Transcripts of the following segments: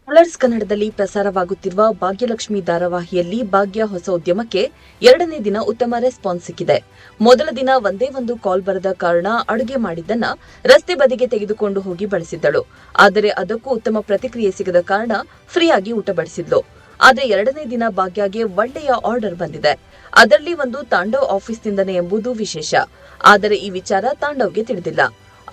Colours ಕನ್ನಡದಲ್ಲಿ ಪ್ರಸಾರವಾಗುತ್ತಿರುವ ಭಾಗ್ಯಲಕ್ಷ್ಮಿ ಧಾರಾವಾಹಿಯಲ್ಲಿ ಭಾಗ್ಯ ಹೊಸ ಉದ್ಯಮಕ್ಕೆ 2ನೇ ದಿನ ಉತ್ತಮ ರೆಸ್ಪಾನ್ಸ್ ಸಿಕ್ಕಿದೆ. ಮೊದಲ ದಿನ ಒಂದೇ ಒಂದು ಕಾಲ್ ಬರದ ಕಾರಣ ಅಡುಗೆ ಮಾಡಿದ್ದನ್ನ ರಸ್ತೆ ಬದಿಗೆ ತೆಗೆದುಕೊಂಡು ಹೋಗಿ ಬಳಸಿದ್ದಳು. ಆದರೆ ಅದಕ್ಕೂ ಉತ್ತಮ ಪ್ರತಿಕ್ರಿಯೆ ಸಿಗದ ಕಾರಣ ಫ್ರೀಯಾಗಿ ಊಟ ಬಡಿಸಿದ್ಲು. ಆದ್ರೆ 2ನೇ ದಿನ ಭಾಗ್ಯಗೆ ಒಳ್ಳೆಯ ಆರ್ಡರ್ ಬಂದಿದೆ. ಅದರಲ್ಲಿ ಒಂದು ತಾಂಡವ್ ಆಫೀಸ್ನಿಂದನೇ ಎಂಬುದು ವಿಶೇಷ. ಆದರೆ ಈ ವಿಚಾರ ತಾಂಡವ್ಗೆ ತಿಳಿದಿಲ್ಲ.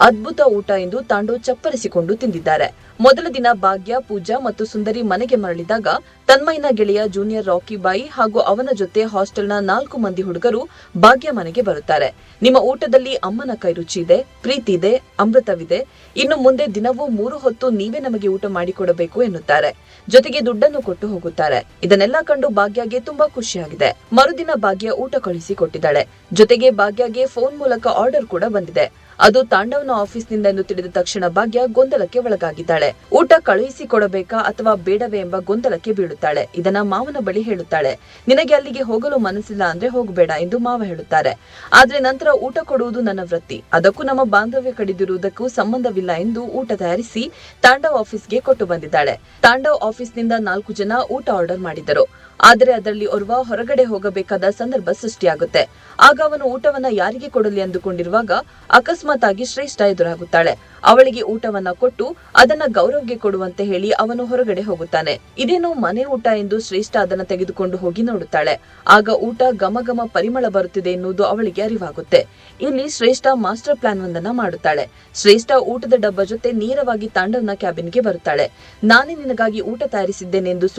ಅದ್ಭುತ ಊಟ ಎಂದು ತಾಂಡವ್ ಚಪ್ಪರಿಸಿಕೊಂಡು ತಿಂದಿದ್ದಾರೆ. ಮೊದಲ ದಿನ ಭಾಗ್ಯ, ಪೂಜಾ ಮತ್ತು ಸುಂದರಿ ಮನೆಗೆ ಮರಳಿದಾಗ ತನ್ಮಯ್ಯನ ಗೆಳೆಯ ಜೂನಿಯರ್ ರಾಕಿ ಬಾಯಿ ಹಾಗೂ ಅವನ ಜೊತೆ ಹಾಸ್ಟೆಲ್ನ 4 ಮಂದಿ ಹುಡುಗರು ಭಾಗ್ಯ ಮನೆಗೆ ಬರುತ್ತಾರೆ. ನಿಮ್ಮ ಊಟದಲ್ಲಿ ಅಮ್ಮನ ಕೈ ರುಚಿ ಇದೆ, ಪ್ರೀತಿ ಇದೆ, ಅಮೃತವಿದೆ. ಇನ್ನು ಮುಂದೆ ದಿನವೂ 3 ಹೊತ್ತು ನೀವೇ ನಮಗೆ ಊಟ ಮಾಡಿಕೊಡಬೇಕು ಎನ್ನುತ್ತಾರೆ. ಜೊತೆಗೆ ದುಡ್ಡನ್ನು ಕೊಟ್ಟು ಹೋಗುತ್ತಾರೆ. ಇದನ್ನೆಲ್ಲ ಕಂಡು ಭಾಗ್ಯಗೆ ತುಂಬಾ ಖುಷಿಯಾಗಿದೆ. ಮರುದಿನ ಭಾಗ್ಯ ಊಟ ಕಳಿಸಿ ಕೊಟ್ಟಿದ್ದಾಳೆ. ಜೊತೆಗೆ ಭಾಗ್ಯಗೆ ಫೋನ್ ಮೂಲಕ ಆರ್ಡರ್ ಕೂಡ ಬಂದಿದೆ. ಅದು ತಾಂಡವ್ನ ಆಫೀಸ್ನಿಂದ ಎಂದು ತಿಳಿದ ತಕ್ಷಣ ಭಾಗ್ಯ ಗೊಂದಲಕ್ಕೆ ಒಳಗಾಗಿದ್ದಾಳೆ. ಊಟ ಕಳುಹಿಸಿ ಕೊಡಬೇಕಾ ಅಥವಾ ಬೇಡವೇ ಎಂಬ ಗೊಂದಲಕ್ಕೆ ಬೀಳುತ್ತಾಳೆ. ಇದನ್ನ ಮಾವನ ಬಳಿ ಹೇಳುತ್ತಾಳೆ. ನಿನಗೆ ಅಲ್ಲಿಗೆ ಹೋಗಲು ಮನಸ್ಸಿಲ್ಲ ಅಂದ್ರೆ ಹೋಗಬೇಡ ಎಂದು ಮಾವ ಹೇಳುತ್ತಾರೆ. ಆದ್ರೆ ನಂತರ ಊಟ ಕೊಡುವುದು ನನ್ನ ವೃತ್ತಿ, ಅದಕ್ಕೂ ನಮ್ಮ ಬಾಂಧವ್ಯ ಕಡಿದಿರುವುದಕ್ಕೂ ಸಂಬಂಧವಿಲ್ಲ ಎಂದು ಊಟ ತಯಾರಿಸಿ ತಾಂಡವ್ ಆಫೀಸ್ಗೆ ಕೊಟ್ಟು ಬಂದಿದ್ದಾಳೆ. ತಾಂಡವ್ ಆಫೀಸ್ನಿಂದ 4 ಜನ ಊಟ ಆರ್ಡರ್ ಮಾಡಿದ್ದರು. ಆದರೆ ಅದರಲ್ಲಿ ಓರ್ವ ಹೊರಗಡೆ ಹೋಗಬೇಕಾದ ಸಂದರ್ಭ ಸೃಷ್ಟಿಯಾಗುತ್ತೆ. ಆಗ ಅವನು ಊಟವನ್ನ ಯಾರಿಗೆ ಕೊಡಲಿ ಅಂದುಕೊಂಡಿರುವಾಗ ಅಕಸ್ಮಾತ್ ಆಗಿ ಶ್ರೇಷ್ಠ ಎದುರಾಗುತ್ತಾಳೆ. ಅವಳಿಗೆ ಊಟವನ್ನ ಕೊಟ್ಟು ಅದನ್ನ ಗೌರವ್ಗೆ ಕೊಡುವಂತೆ ಹೇಳಿ ಅವನು ಹೊರಗಡೆ ಹೋಗುತ್ತಾನೆ. ಇದೇನೋ ಮನೆ ಊಟ ಎಂದು ಶ್ರೇಷ್ಠ ಅದನ್ನ ತೆಗೆದುಕೊಂಡು ಹೋಗಿ ನೋಡುತ್ತಾಳೆ. ಆಗ ಊಟ ಘಮ ಘಮ ಪರಿಮಳ ಬರುತ್ತಿದೆ ಎನ್ನುವುದು ಅವಳಿಗೆ ಅರಿವಾಗುತ್ತೆ. ಇಲ್ಲಿ ಶ್ರೇಷ್ಠ ಮಾಸ್ಟರ್ ಪ್ಲಾನ್ ಒಂದನ್ನ ಮಾಡುತ್ತಾಳೆ. ಶ್ರೇಷ್ಠ ಊಟದ ಡಬ್ಬ ಜೊತೆ ನೇರವಾಗಿ ತಾಂಡವ್ನ ಕ್ಯಾಬಿನ್ಗೆ ಬರುತ್ತಾಳೆ. ನಾನೇ ನಿನಗಾಗಿ ಊಟ ತಯಾರಿಸಿದ್ದೇನೆ ಎಂದು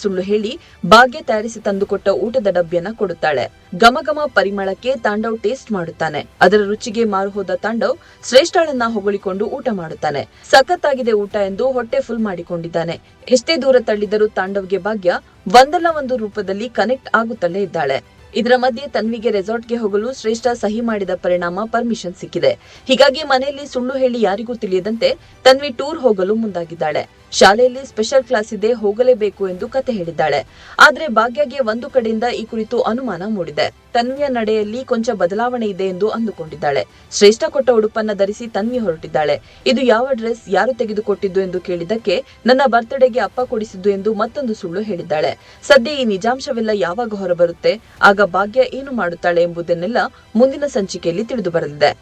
ಸುಳ್ಳು ಹೇಳಿ ಭಾಗ್ಯ ತಯಾರಿಸಿ ತಂದುಕೊಟ್ಟ ಊಟದ ಡಬ್ಬಿಯನ್ನ ಕೊಡುತ್ತಾಳೆ. ಘಮ ಘಮ ಪರಿಮಳಕ್ಕೆ ತಾಂಡವ್ ಟೇಸ್ಟ್ ಮಾಡುತ್ತಾನೆ. ಅದರ ರುಚಿಗೆ ಮಾರು ಹೋದ ತಾಂಡವ್ ಶ್ರೇಷ್ಠಳನ್ನ ಹೊಗಳಿಕೊಂಡು ಊಟ ಮಾಡುತ್ತಾನೆ. ಸಖತ್ತಾಗಿದೆ ಊಟ ಎಂದು ಹೊಟ್ಟೆ ಫುಲ್ ಮಾಡಿಕೊಂಡಿದ್ದಾನೆ. ಎಷ್ಟೇ ದೂರ ತಳ್ಳಿದರೂ ತಾಂಡವ್ಗೆ ಭಾಗ್ಯ ಒಂದಲ್ಲ ಒಂದು ರೂಪದಲ್ಲಿ ಕನೆಕ್ಟ್ ಆಗುತ್ತಲೇ ಇದ್ದಾಳೆ. ಇದರ ಮಧ್ಯೆ ತನ್ವಿಗೆ ರೆಸಾರ್ಟ್ಗೆ ಹೋಗಲು ಶ್ರೇಷ್ಠ ಸಹಿ ಮಾಡಿದ ಪರಿಣಾಮ ಪರ್ಮಿಷನ್ ಸಿಕ್ಕಿದೆ. ಹೀಗಾಗಿ ಮನೆಯಲ್ಲಿ ಸುಳ್ಳು ಹೇಳಿ ಯಾರಿಗೂ ತಿಳಿಯದಂತೆ ತನ್ವಿ ಟೂರ್ ಹೋಗಲು ಮುಂದಾಗಿದ್ದಾಳೆ. ಶಾಲೆಯಲ್ಲಿ ಸ್ಪೆಷಲ್ ಕ್ಲಾಸ್ ಇದೆ, ಹೋಗಲೇಬೇಕು ಎಂದು ಕತೆ ಹೇಳಿದ್ದಾಳೆ. ಆದ್ರೆ ಭಾಗ್ಯಗೆ ಒಂದು ಕಡೆಯಿಂದ ಈ ಕುರಿತು ಅನುಮಾನ ಮೂಡಿದೆ. ತನ್ವಿಯ ನಡೆಯಲ್ಲಿ ಕೊಂಚ ಬದಲಾವಣೆ ಇದೆ ಎಂದು ಅಂದುಕೊಂಡಿದ್ದಾಳೆ. ಶ್ರೇಷ್ಠ ಕೊಟ್ಟ ಉಡುಪನ್ನ ಧರಿಸಿ ತನ್ವಿ ಹೊರಟಿದ್ದಾಳೆ. ಇದು ಯಾವ ಡ್ರೆಸ್, ಯಾರು ತೆಗೆದುಕೊಟ್ಟಿದ್ದು ಎಂದು ಕೇಳಿದ್ದಕ್ಕೆ ನನ್ನ ಬರ್ತ್ಡೇಗೆ ಅಪ್ಪ ಕೊಡಿಸಿದ್ದು ಎಂದು ಮತ್ತೊಂದು ಸುಳ್ಳು ಹೇಳಿದ್ದಾಳೆ. ಸದ್ಯ ಈ ನಿಜಾಂಶವೆಲ್ಲ ಯಾವಾಗ ಹೊರಬರುತ್ತೆ, ಆಗ ಭಾಗ್ಯ ಏನು ಮಾಡುತ್ತಾಳೆ ಎಂಬುದನ್ನೆಲ್ಲ ಮುಂದಿನ ಸಂಚಿಕೆಯಲ್ಲಿ ತಿಳಿದು ಬರಲಿದೆ.